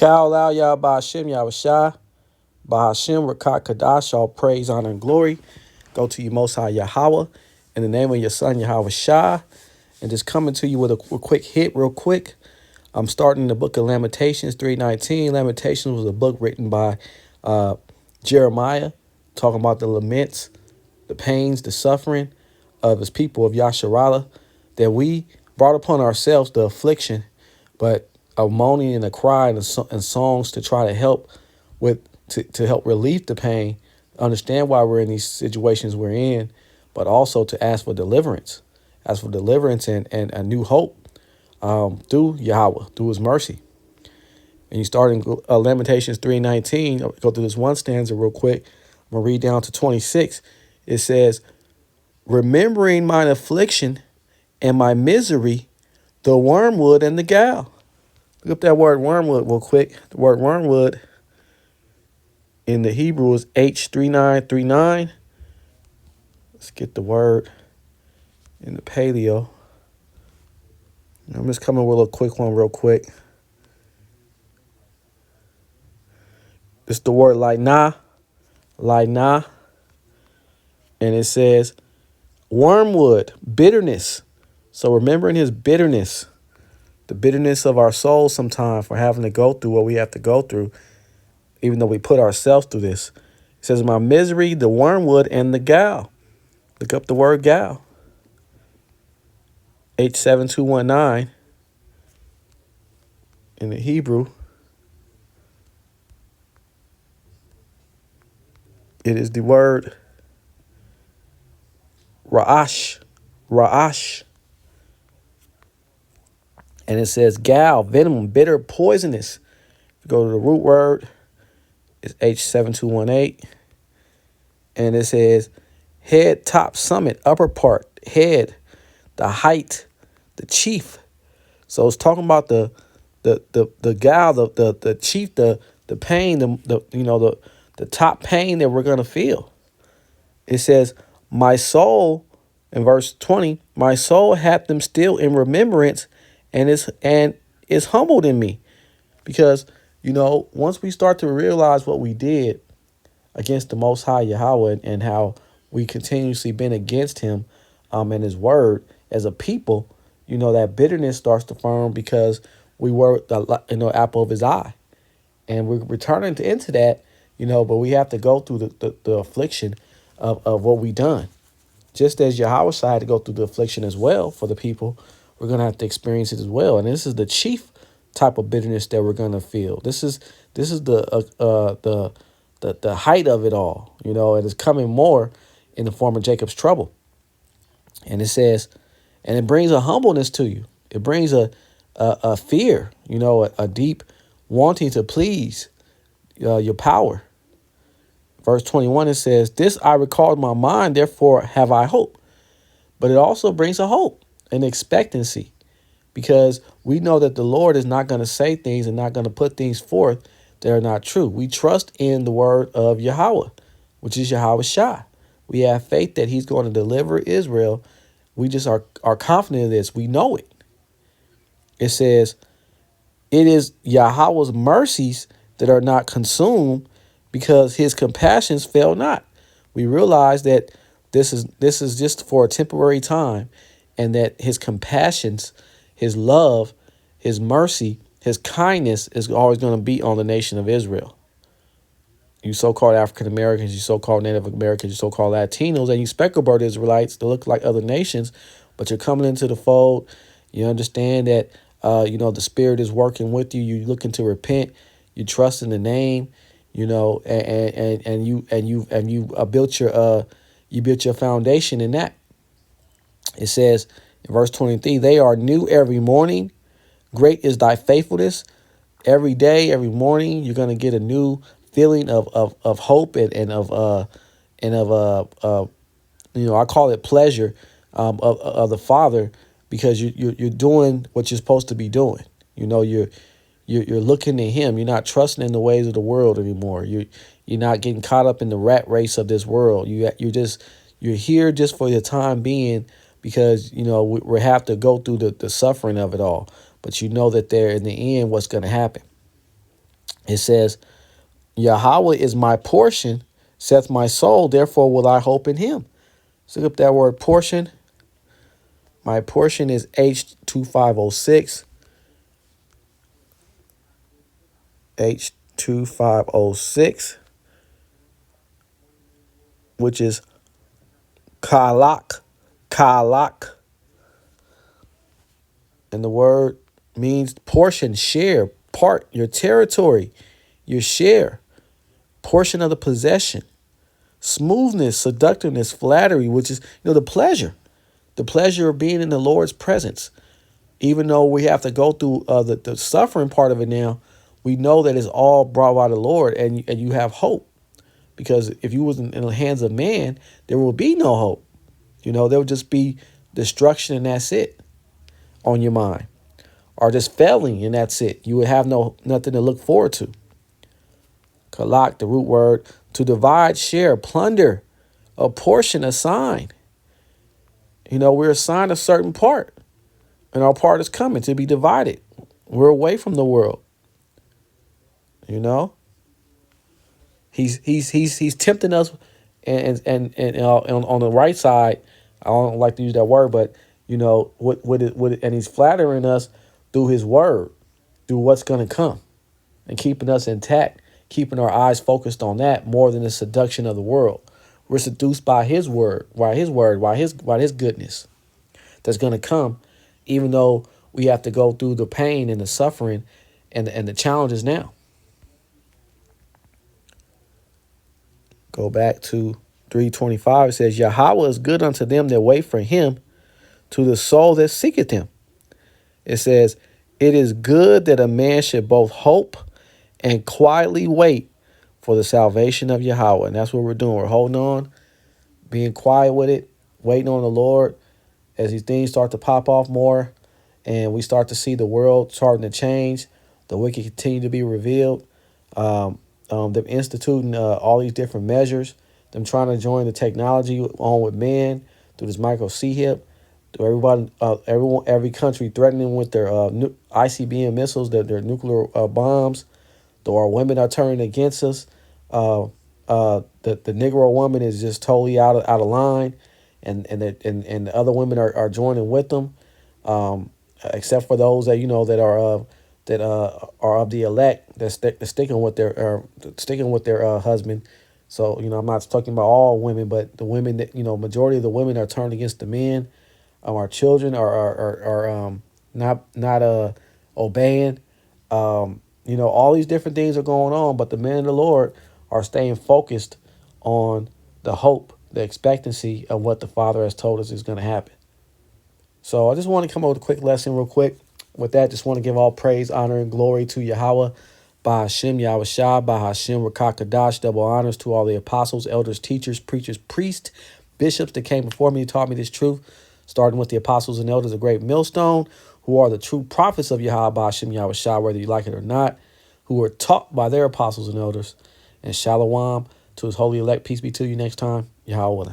Kal Al Yah Ba'Hashem Yahawashi Ba'Hashem Rakat Kadash, all praise, honor, and glory go to you, Most High Yahweh, in the name of your Son Yahawashi. And just coming to you with a quick hit, real quick. I'm starting the book of Lamentations 3:19. Lamentations was a book written by Jeremiah, talking about the laments, the pains, the suffering of his people of Yasharallah, that we brought upon ourselves the affliction, but a moaning and a cry and songs to try to help to help relieve the pain, understand why we're in these situations we're in, but also to ask for deliverance, and a new hope through Yahweh, through his mercy. And you start in Lamentations 3:19. I'll go through this one stanza real quick. I'm going to read down to 26. It says, remembering mine affliction and my misery, the wormwood and the gall. Look up that word wormwood real quick. The word wormwood in the Hebrew is H3939. Let's get the word in the paleo. I'm just coming with a quick one real quick. It's the word laina, and it says wormwood, bitterness. So remembering his bitterness, the bitterness of our souls sometimes for having to go through what we have to go through, even though we put ourselves through this. It says, my misery, the wormwood, and the gall. Look up the word gall. H7219 in the Hebrew. It is the word ra'ash. And it says gall, venom, bitter, poisonous. If you go to the root word, it's H7218. And it says head, top, summit, upper part, head, the height, the chief. So it's talking about the gall, the chief, the pain, the top pain that we're gonna feel. It says, my soul, in verse 20, my soul hath them still in remembrance, and is humbled in me. Because, once we start to realize what we did against the Most High Yahweh, and how we continuously been against him and his word as a people, that bitterness starts to firm, because we were the apple of his eye. And we're returning into that, but we have to go through the affliction of what we done. Just as Yahawashi had to go through the affliction as well for the people, we're going to have to experience it as well. And this is the chief type of bitterness that we're going to feel. This is the height of it all, and it's coming more in the form of Jacob's trouble. And it says, and it brings a humbleness to you. It brings a fear, a deep wanting to please your power. Verse 21, it says, this I recall in my mind, therefore have I hope. But it also brings a hope, an expectancy, because we know that the Lord is not going to say things and not going to put things forth that are not true. We trust in the word of Yahweh, which is Yahawashi. We have faith that he's going to deliver Israel. We just are confident of this. We know it. It says, it is Yahweh's mercies that are not consumed, because his compassions fail not. We realize that this is just for a temporary time, and that his compassions, his love, his mercy, his kindness is always going to be on the nation of Israel. You so-called African Americans, you so-called Native Americans, you so-called Latinos, and you speckled-bird Israelites that look like other nations, but you're coming into the fold. You understand that the Spirit is working with you. You're looking to repent. You trust in the name. You built your foundation in that. It says in verse 23, they are new every morning. Great is thy faithfulness. Every day, every morning, you're going to get a new feeling of hope and of I call it pleasure of the Father, because you're doing what you're supposed to be doing. You're looking to him. You're not trusting in the ways of the world anymore. You're not getting caught up in the rat race of this world. You're here just for the time being, because we have to go through the suffering of it all. But you know that there in the end, what's going to happen. It says, Yahweh is my portion, saith my soul, therefore will I hope in him. Let's look up that word portion. My portion is H2506. H2506, which is kalak. Kalak. And the word means portion, share, part, your territory, your share, portion of the possession. Smoothness, seductiveness, flattery, which is, the pleasure of being in the Lord's presence. Even though we have to go through the suffering part of it now, we know that it's all brought by the Lord, and you have hope. Because if you was in the hands of man, there will be no hope. There would just be destruction, and that's it on your mind. Or just failing, and that's it. You would have nothing to look forward to. Kalak, the root word, to divide, share, plunder, a portion, assign. We're assigned a certain part, and our part is coming to be divided. We're away from the world. He's tempting us, and on the right side, I don't like to use that word, but and he's flattering us through his word, through what's going to come, and keeping us intact, keeping our eyes focused on that more than the seduction of the world. We're seduced by his word, by his goodness that's going to come, even though we have to go through the pain and the suffering and the challenges now. Go back to 3:25. It says, Yahweh is good unto them that wait for him, to the soul that seeketh him. It says, it is good that a man should both hope and quietly wait for the salvation of Yahweh. And that's what we're doing. We're holding on, being quiet with it, waiting on the Lord as these things start to pop off more, and we start to see the world starting to change, the wicked continue to be revealed. Them instituting all these different measures, them trying to join the technology on with man through this micro C-HIP, to every country threatening with their ICBM missiles, their nuclear bombs. Though our women are turning against us, the Negro woman is just totally out of line, and the other women are joining with them, except for those that are of the elect, that's sticking with their husband. So I'm not talking about all women, but the women that majority of the women are turned against the men. Our children are not obeying. All these different things are going on, but the men of the Lord are staying focused on the hope, the expectancy of what the Father has told us is going to happen. So I just want to come up with a quick lesson real quick. With that, just want to give all praise, honor, and glory to Yahweh, Bahashem, Yahawashi, Bahashem, Rakakadash, double honors to all the apostles, elders, teachers, preachers, priests, bishops that came before me and taught me this truth, starting with the apostles and elders, a great millstone, who are the true prophets of Yahweh, Bahashem, Yahawashi, whether you like it or not, who were taught by their apostles and elders. And shalom to his holy elect. Peace be to you next time. Yahweh.